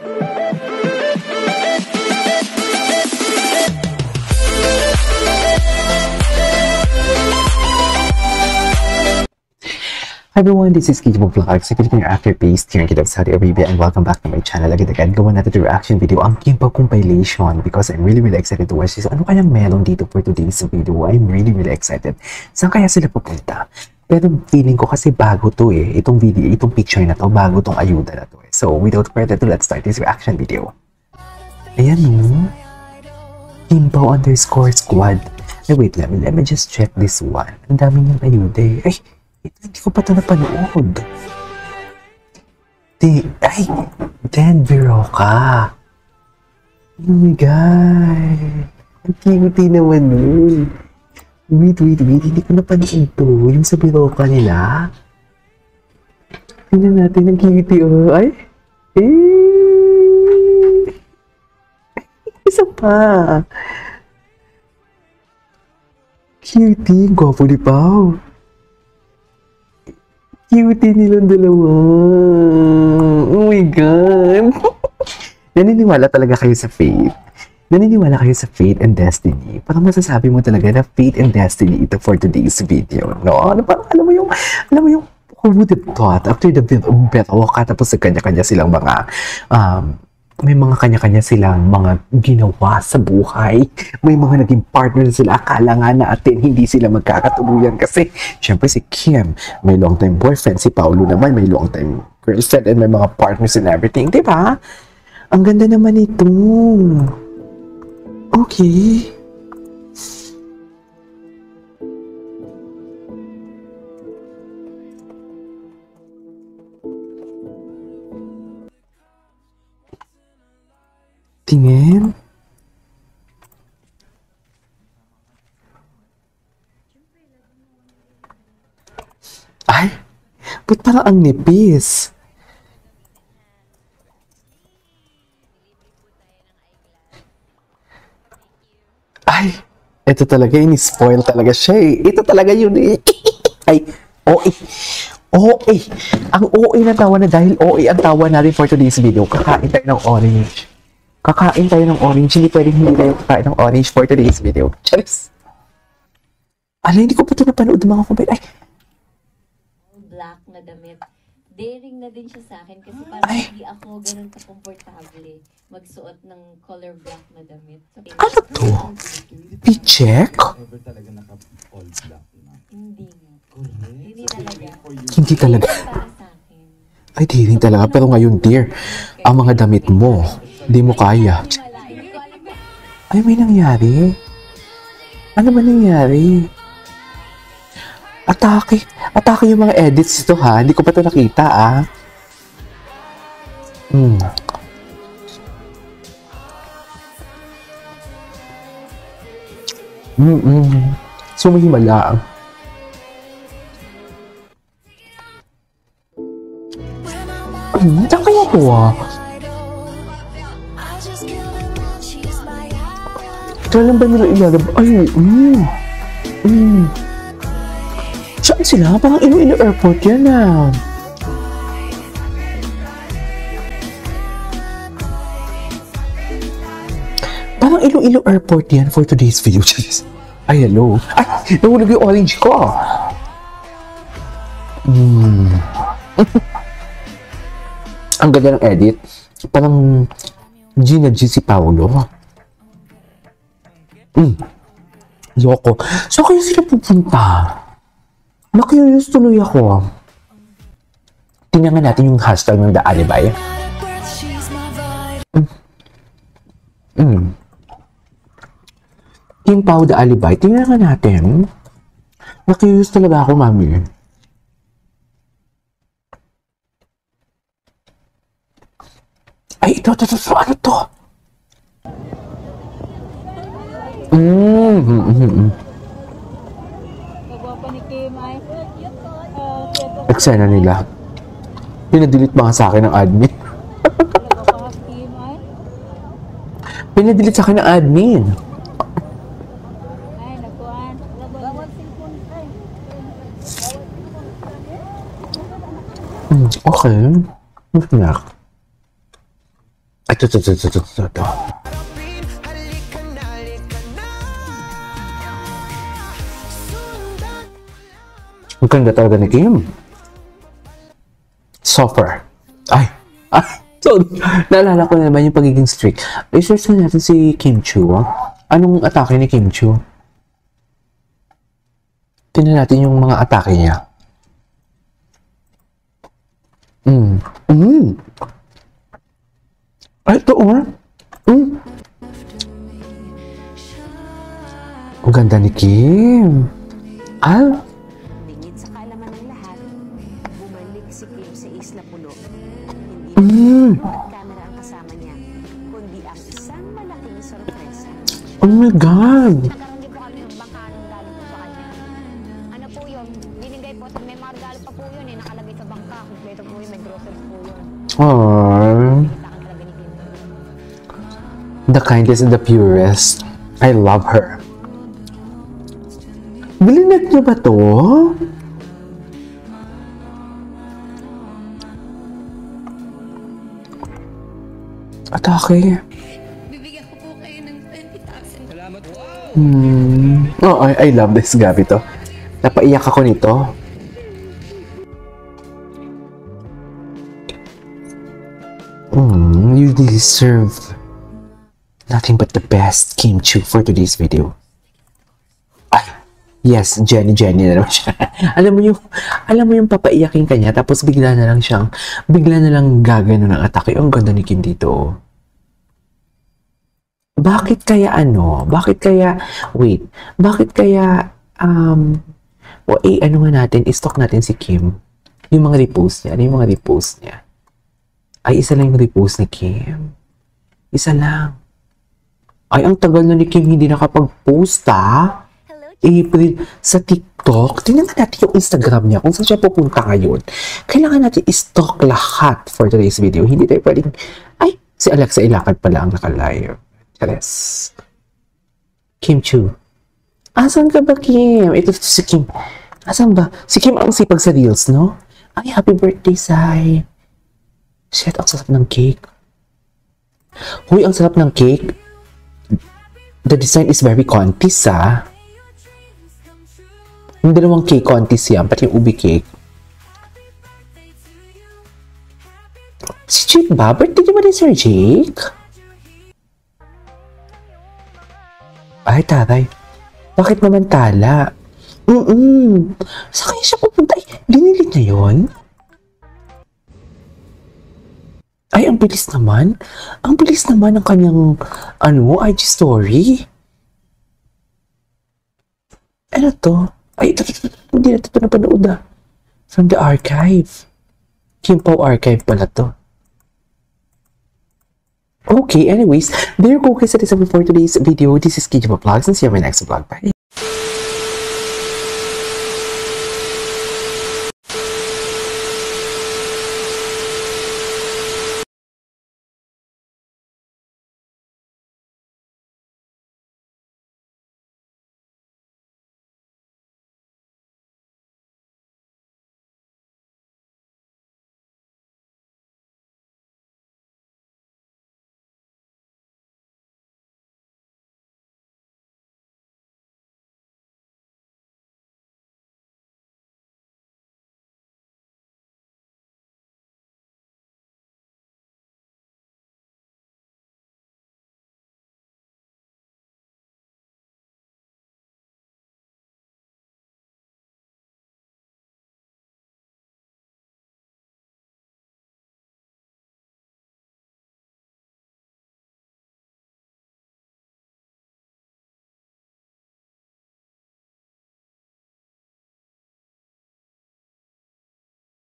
Hi everyone, this is Kijimo Vlogs. Sa Philippine Afterpaste here in Kidab, Saudi Arabia, and welcome back to my channel. Agad-agad gawa natin the reaction video ang Kimbap compilation because I'm really excited to watch this. Ano kayang meron dito for today's video? I'm really excited. Saan kaya sila pupunta? Pero feeling ko kasi bago to eh. Itong video, itong picture na to, bago tong ayuda na to eh. So without further ado, let's start this reaction video. Ayan no? Kimbo_squad. Ay wait, let me just check this one. Ang dami niyang ayuda eh. Ay! Ito, hindi ko pa ito napanood. Dan Viroca. Oh my God. Ang cute naman nun. Wait. Hindi ko napanood ito. Yung sa Viroca nila. Tingnan natin ang cute. Oh. Ay. Isa pa. Cutie. Gwapo ni Pao. Cutie nilang dalawa. Oh my God. Naniniwala talaga kayo sa fate? Naniniwala kayo sa fate and destiny? Parang masasabi mo talaga na fate and destiny ito for today's video, no? Parang alam mo yung who would have thought after the Viroca, tapos sa kanya-kanya silang mga may mga kanya-kanya silang mga ginawa sa buhay. May mga naging partner sila. Akala nga natin hindi sila magkakatuluyan kasi syempre si Kim may long-time boyfriend. Si Paolo naman may long-time girlfriend and may mga partners and everything. Diba? Ang ganda naman ito. Okay. Tingin. Ay, ba't parang ang nipis? Ay, ito talaga, ini-spoil talaga siya eh. Ito talaga yun eh. Ay, OA. Ang OA na tawa na dahil OA ang tawa natin for today's video. Kakain tayo ng orange. Hindi pwedeng hindi tayo kakain ng orange for today's video. Charis! Hindi ko pa ito napanood mga kumpay. Ay! Black na damit. Daring na din siya sa akin kasi parang hindi ako ganun ka-komportable magsuot ng color black na damit. So, ano to? P-check? Hindi talaga. Ay, daring talaga. Pero ngayon, dear, ang mga damit mo, hindi mo kaya. Ay, may nangyari. Ano ba nangyari? Atake yung mga edits ito ha. Hindi ko pa ito nakita ah. Sumihimala. Saan kaya ito ah? Kailan ba nila ilalabas? Ay, Saan sila? Parang Iloilo Airport yan ah. Parang Iloilo Airport yan for today's video. Ay, hello. Ay, nahulog yung orange ko. Ang ganda ng edit. Parang Gina G si Paolo. Loko. So, kayo sila pupunta? Na-curious tuloy ako. Tingnan nga natin yung hashtag ng The Alibi. Kim Pao The Alibi. Tingnan nga natin. Na-curious talaga ako, mami. Ay, ito. Ano to? Eksena nila. Pinadelete ba nga sa akin ng admin? Pinadelete sa akin ng admin. Okay. Masnak. Ito. Ang ganda talaga ni Kim. Softer. Ay. So, naalala ko na naman yung pagiging strict. I-search na natin si Kim Chu. Anong atake ni Kim Chu? Tingnan natin yung mga atake niya. Ay, ito Ang ganda ni Kim. Bingit sa kaalaman ng lahat, bumalik si Kim sa Isla Pulo. Hindi camera ang kasama niya, kundi ang isang malaking sorpresa. Oh my God! Nagkaroon din po kami ng bangka nung galing po sa kanya. Ano po yun? Binigay po, may mga regalo pa po yun nakalagay sa bangka. Kompleto po yun, may groceries po yun. Aww. Kailangan talaga ni Kim. The kindest and the purest. I love her. Bilinag niyo ba to? Atake. Bibigyan ko po kayo ng 20,000. Salamat. Oh, I love this gabi to. Napaiyak ako nito. You deserve nothing but the best, Kim Chu, for today's video. Yes, Jenny na naman siya. alam mo yung papaiyakin kanya, tapos bigla na lang gagano ng atake. Ang ganda ni Kim dito. Bakit kaya ano nga natin, i-stalk natin si Kim. Yung mga repost niya. Ay, isa lang yung repost ni Kim. Isa lang. Ay, ang tagal na ni Kim hindi nakapag-post, April sa TikTok. Tingnan natin yung Instagram niya kung saan siya pupunta ngayon. Kailangan natin i-stalk lahat for today's video. Hindi tayo pwedeng, si Alexa Ilacad pala ang naka-live. Chares. Kim Chu. Asan ka ba, Kim? Ito si Kim. Asan ba? Si Kim ang sipag sa reels, no? Ay, happy birthday, Sai. Shit, ang sarap ng cake. Huy, ang sarap ng cake. The design is very contest, Yung dalawang cake contest yan, pati yung ubi cake. Si Jake ba? Birthday ba ni Sir Jake? Ay, taray. Bakit naman tala? Saan kaya siya pupunta? Ay, dinilit niya yun? Ay, ang bilis naman. Ang bilis naman ng kanyang, IG story. Ano to? Ay, ito, hindi na ito napanood From the archive. Kim Pao archive pala to. Okay, anyways, there you go guys. That is all for today's video. This is Kijima Vlogs and see you in my next vlog. Bye!